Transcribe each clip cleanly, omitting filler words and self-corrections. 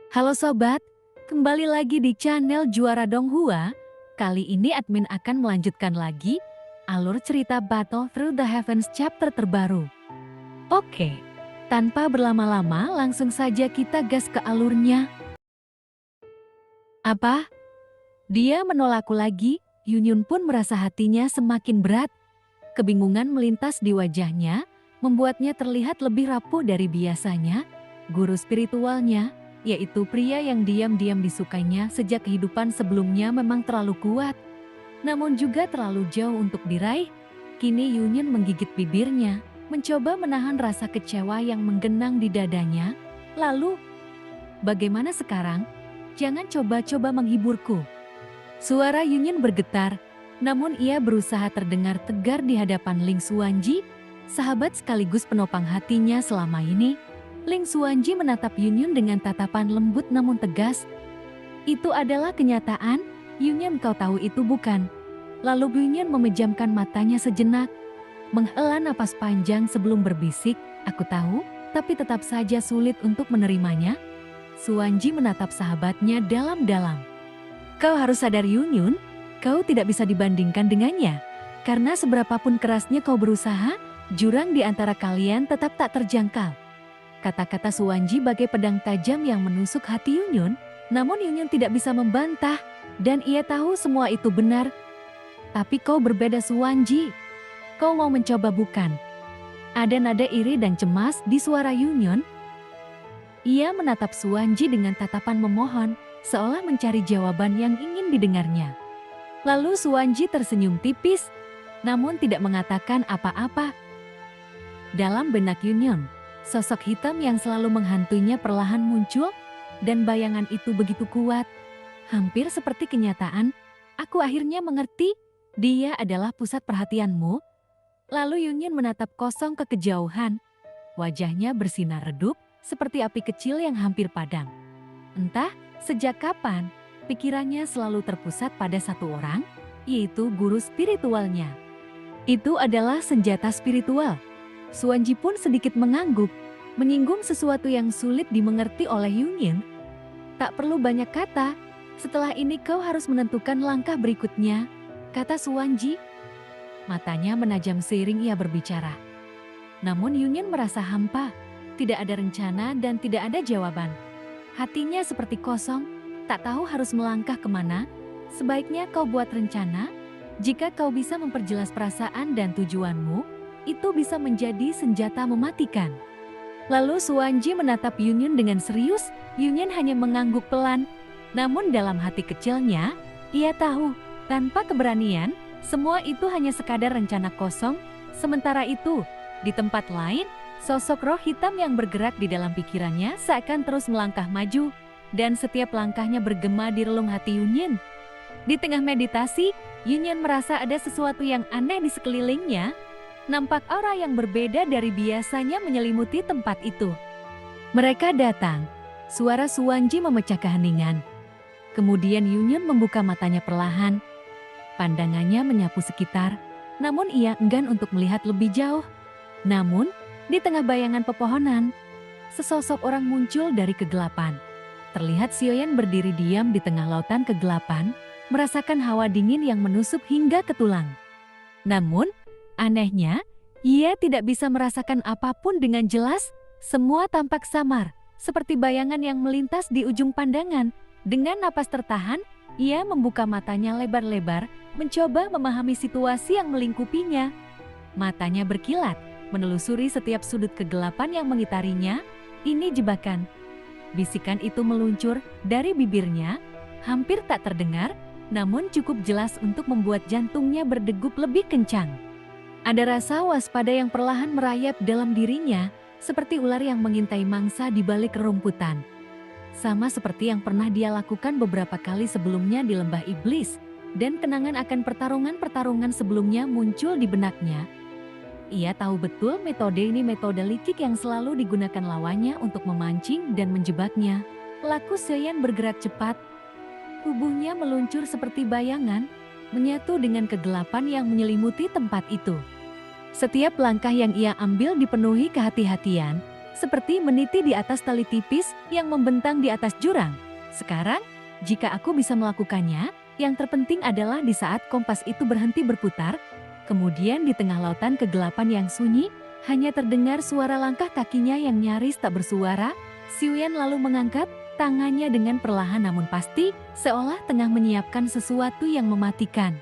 Halo sobat, kembali lagi di channel Juara Donghua. Kali ini admin akan melanjutkan lagi alur cerita Battle Through the Heavens chapter terbaru. Oke, tanpa berlama-lama langsung saja kita gas ke alurnya. Apa? Dia menolakku lagi. Yunyun pun merasa hatinya semakin berat. Kebingungan melintas di wajahnya, membuatnya terlihat lebih rapuh dari biasanya. Guru spiritualnya, yaitu pria yang diam-diam disukainya sejak kehidupan sebelumnya memang terlalu kuat. Namun juga terlalu jauh untuk diraih. Kini Yunyun menggigit bibirnya, mencoba menahan rasa kecewa yang menggenang di dadanya. Lalu, bagaimana sekarang? Jangan coba-coba menghiburku. Suara Yunyun bergetar, namun ia berusaha terdengar tegar di hadapan Ling Xuanji, sahabat sekaligus penopang hatinya selama ini. Ling Xuanji menatap Yunyun dengan tatapan lembut namun tegas. Itu adalah kenyataan, Yunyun, kau tahu itu bukan? Lalu Yunyun memejamkan matanya sejenak, menghela napas panjang sebelum berbisik, aku tahu, tapi tetap saja sulit untuk menerimanya. Xuanji menatap sahabatnya dalam-dalam. Kau harus sadar Yunyun, kau tidak bisa dibandingkan dengannya. Karena seberapapun kerasnya kau berusaha, jurang di antara kalian tetap tak terjangkau. Kata-kata Xuanji bagai pedang tajam yang menusuk hati Yunyun, namun Yunyun tidak bisa membantah, dan ia tahu semua itu benar. Tapi kau berbeda Xuanji, kau mau mencoba bukan? Ada nada iri dan cemas di suara Yunyun. Ia menatap Xuanji dengan tatapan memohon, seolah mencari jawaban yang ingin didengarnya. Lalu Xuanji tersenyum tipis, namun tidak mengatakan apa-apa. Dalam benak Yunyun, sosok hitam yang selalu menghantuinya perlahan muncul, dan bayangan itu begitu kuat. Hampir seperti kenyataan, aku akhirnya mengerti, dia adalah pusat perhatianmu. Lalu Yunyun menatap kosong ke kejauhan. Wajahnya bersinar redup, seperti api kecil yang hampir padam. Entah sejak kapan, pikirannya selalu terpusat pada satu orang, yaitu guru spiritualnya. Itu adalah senjata spiritual. Xuanji pun sedikit mengangguk, menyinggung sesuatu yang sulit dimengerti oleh Yunyun. Tak perlu banyak kata, setelah ini kau harus menentukan langkah berikutnya, kata Xuanji. Matanya menajam seiring ia berbicara. Namun Yunyun merasa hampa, tidak ada rencana dan tidak ada jawaban. Hatinya seperti kosong, tak tahu harus melangkah kemana. Sebaiknya kau buat rencana, jika kau bisa memperjelas perasaan dan tujuanmu, itu bisa menjadi senjata mematikan. Lalu Xuanji menatap Yunyun dengan serius. Yunyun hanya mengangguk pelan, namun dalam hati kecilnya, ia tahu, tanpa keberanian, semua itu hanya sekadar rencana kosong. Sementara itu, di tempat lain, sosok roh hitam yang bergerak di dalam pikirannya seakan terus melangkah maju, dan setiap langkahnya bergema di relung hati Yunyun. Di tengah meditasi, Yunyun merasa ada sesuatu yang aneh di sekelilingnya. Nampak aura yang berbeda dari biasanya menyelimuti tempat itu. Mereka datang. Suara Xuanji memecah keheningan. Kemudian Yunyun membuka matanya perlahan. Pandangannya menyapu sekitar, namun ia enggan untuk melihat lebih jauh. Namun, di tengah bayangan pepohonan, sesosok orang muncul dari kegelapan. Terlihat Xiaoyan berdiri diam di tengah lautan kegelapan, merasakan hawa dingin yang menusuk hingga ke tulang. Namun, anehnya, ia tidak bisa merasakan apapun dengan jelas. Semua tampak samar, seperti bayangan yang melintas di ujung pandangan. Dengan napas tertahan, ia membuka matanya lebar-lebar, mencoba memahami situasi yang melingkupinya. Matanya berkilat, menelusuri setiap sudut kegelapan yang mengitarinya. Ini jebakan. Bisikan itu meluncur dari bibirnya, hampir tak terdengar, namun cukup jelas untuk membuat jantungnya berdegup lebih kencang. Ada rasa waspada yang perlahan merayap dalam dirinya, seperti ular yang mengintai mangsa di balik rerumputan. Sama seperti yang pernah dia lakukan beberapa kali sebelumnya di lembah iblis, dan kenangan akan pertarungan-pertarungan sebelumnya muncul di benaknya. Ia tahu betul metode ini metode licik yang selalu digunakan lawannya untuk memancing dan menjebaknya. Laku Xiaoyan bergerak cepat. Tubuhnya meluncur seperti bayangan, menyatu dengan kegelapan yang menyelimuti tempat itu. Setiap langkah yang ia ambil dipenuhi kehati-hatian, seperti meniti di atas tali tipis yang membentang di atas jurang. Sekarang, jika aku bisa melakukannya, yang terpenting adalah di saat kompas itu berhenti berputar, kemudian di tengah lautan kegelapan yang sunyi, hanya terdengar suara langkah kakinya yang nyaris tak bersuara. Xiuyan lalu mengangkat tangannya dengan perlahan namun pasti, seolah tengah menyiapkan sesuatu yang mematikan.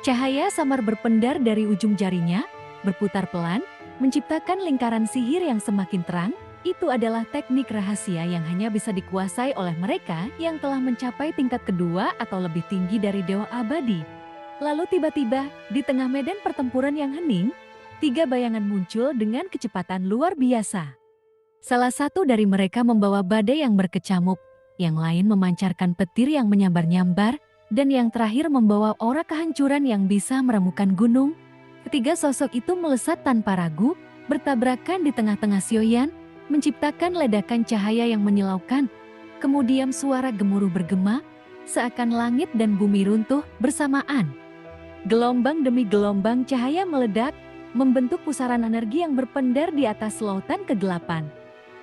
Cahaya samar berpendar dari ujung jarinya, berputar pelan, menciptakan lingkaran sihir yang semakin terang. Itu adalah teknik rahasia yang hanya bisa dikuasai oleh mereka yang telah mencapai tingkat kedua atau lebih tinggi dari Dewa Abadi. Lalu tiba-tiba, di tengah medan pertempuran yang hening, 3 bayangan muncul dengan kecepatan luar biasa. Salah satu dari mereka membawa badai yang berkecamuk, yang lain memancarkan petir yang menyambar-nyambar, dan yang terakhir membawa aura kehancuran yang bisa meremukkan gunung. Ketiga sosok itu melesat tanpa ragu, bertabrakan di tengah-tengah Xiuyan, menciptakan ledakan cahaya yang menyilaukan. Kemudian suara gemuruh bergema, seakan langit dan bumi runtuh bersamaan. Gelombang demi gelombang cahaya meledak, membentuk pusaran energi yang berpendar di atas lautan kegelapan.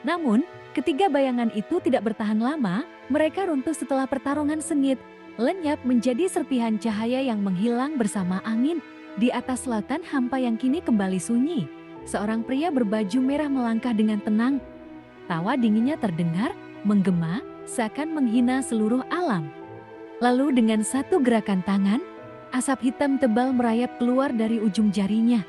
Namun, ketiga bayangan itu tidak bertahan lama, mereka runtuh setelah pertarungan sengit, lenyap menjadi serpihan cahaya yang menghilang bersama angin. Di atas lautan hampa yang kini kembali sunyi, seorang pria berbaju merah melangkah dengan tenang. Tawa dinginnya terdengar, menggema, seakan menghina seluruh alam. Lalu dengan satu gerakan tangan, asap hitam tebal merayap keluar dari ujung jarinya.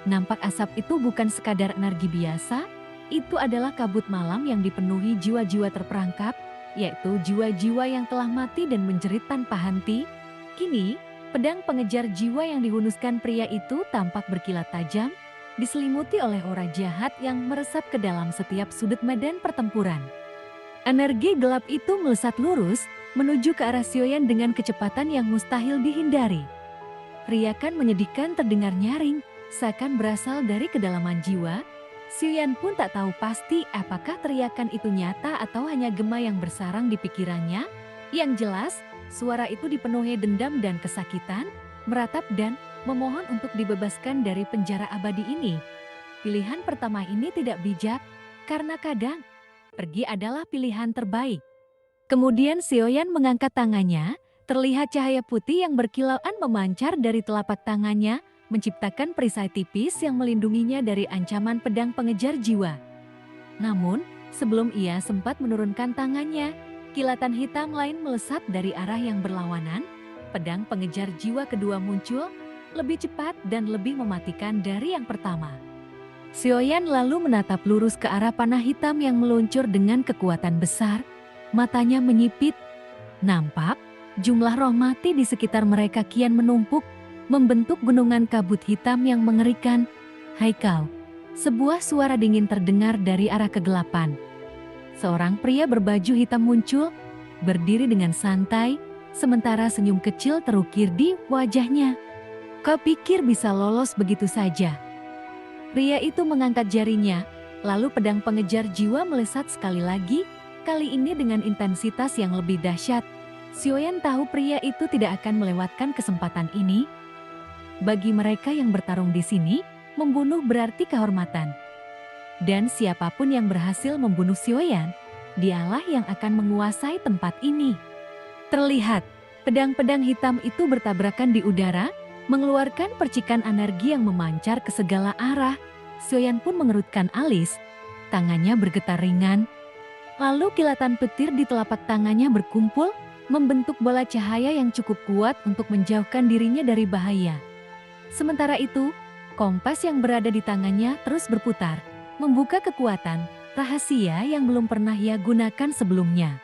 Nampak asap itu bukan sekadar energi biasa, itu adalah kabut malam yang dipenuhi jiwa-jiwa terperangkap, yaitu jiwa-jiwa yang telah mati dan menjerit tanpa henti. Kini, pedang pengejar jiwa yang dihunuskan pria itu tampak berkilat tajam, diselimuti oleh aura jahat yang meresap ke dalam setiap sudut medan pertempuran. Energi gelap itu melesat lurus, menuju ke arah Xiuyan dengan kecepatan yang mustahil dihindari. Riakan menyedihkan terdengar nyaring, seakan berasal dari kedalaman jiwa. Xiuyan pun tak tahu pasti apakah teriakan itu nyata atau hanya gema yang bersarang di pikirannya. Yang jelas, suara itu dipenuhi dendam dan kesakitan, meratap dan memohon untuk dibebaskan dari penjara abadi ini. Pilihan pertama ini tidak bijak, karena kadang pergi adalah pilihan terbaik. Kemudian Xiuyan mengangkat tangannya, terlihat cahaya putih yang berkilauan memancar dari telapak tangannya, menciptakan perisai tipis yang melindunginya dari ancaman pedang pengejar jiwa. Namun, sebelum ia sempat menurunkan tangannya, kilatan hitam lain melesat dari arah yang berlawanan. Pedang pengejar jiwa kedua muncul, lebih cepat dan lebih mematikan dari yang pertama. Xiuyan lalu menatap lurus ke arah panah hitam yang meluncur dengan kekuatan besar. Matanya menyipit. Nampak, jumlah roh mati di sekitar mereka kian menumpuk, membentuk gunungan kabut hitam yang mengerikan. Haikal, sebuah suara dingin terdengar dari arah kegelapan. Seorang pria berbaju hitam muncul, berdiri dengan santai, sementara senyum kecil terukir di wajahnya. Kau pikir bisa lolos begitu saja? Pria itu mengangkat jarinya, lalu pedang pengejar jiwa melesat sekali lagi, kali ini dengan intensitas yang lebih dahsyat. Xiuyan tahu pria itu tidak akan melewatkan kesempatan ini. Bagi mereka yang bertarung di sini, membunuh berarti kehormatan. Dan siapapun yang berhasil membunuh Xiuyan, dialah yang akan menguasai tempat ini. Terlihat, pedang-pedang hitam itu bertabrakan di udara, mengeluarkan percikan energi yang memancar ke segala arah. Xiuyan pun mengerutkan alis, tangannya bergetar ringan. Lalu kilatan petir di telapak tangannya berkumpul, membentuk bola cahaya yang cukup kuat untuk menjauhkan dirinya dari bahaya. Sementara itu, kompas yang berada di tangannya terus berputar, membuka kekuatan, rahasia yang belum pernah ia gunakan sebelumnya.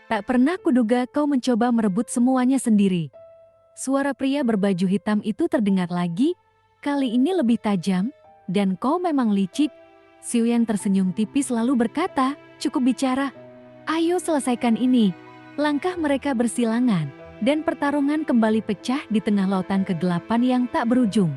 Tak pernah kuduga kau mencoba merebut semuanya sendiri. Suara pria berbaju hitam itu terdengar lagi, kali ini lebih tajam, dan kau memang licik. Xiuyan tersenyum tipis lalu berkata, cukup bicara. Ayo selesaikan ini. Langkah mereka bersilangan, dan pertarungan kembali pecah di tengah lautan kegelapan yang tak berujung.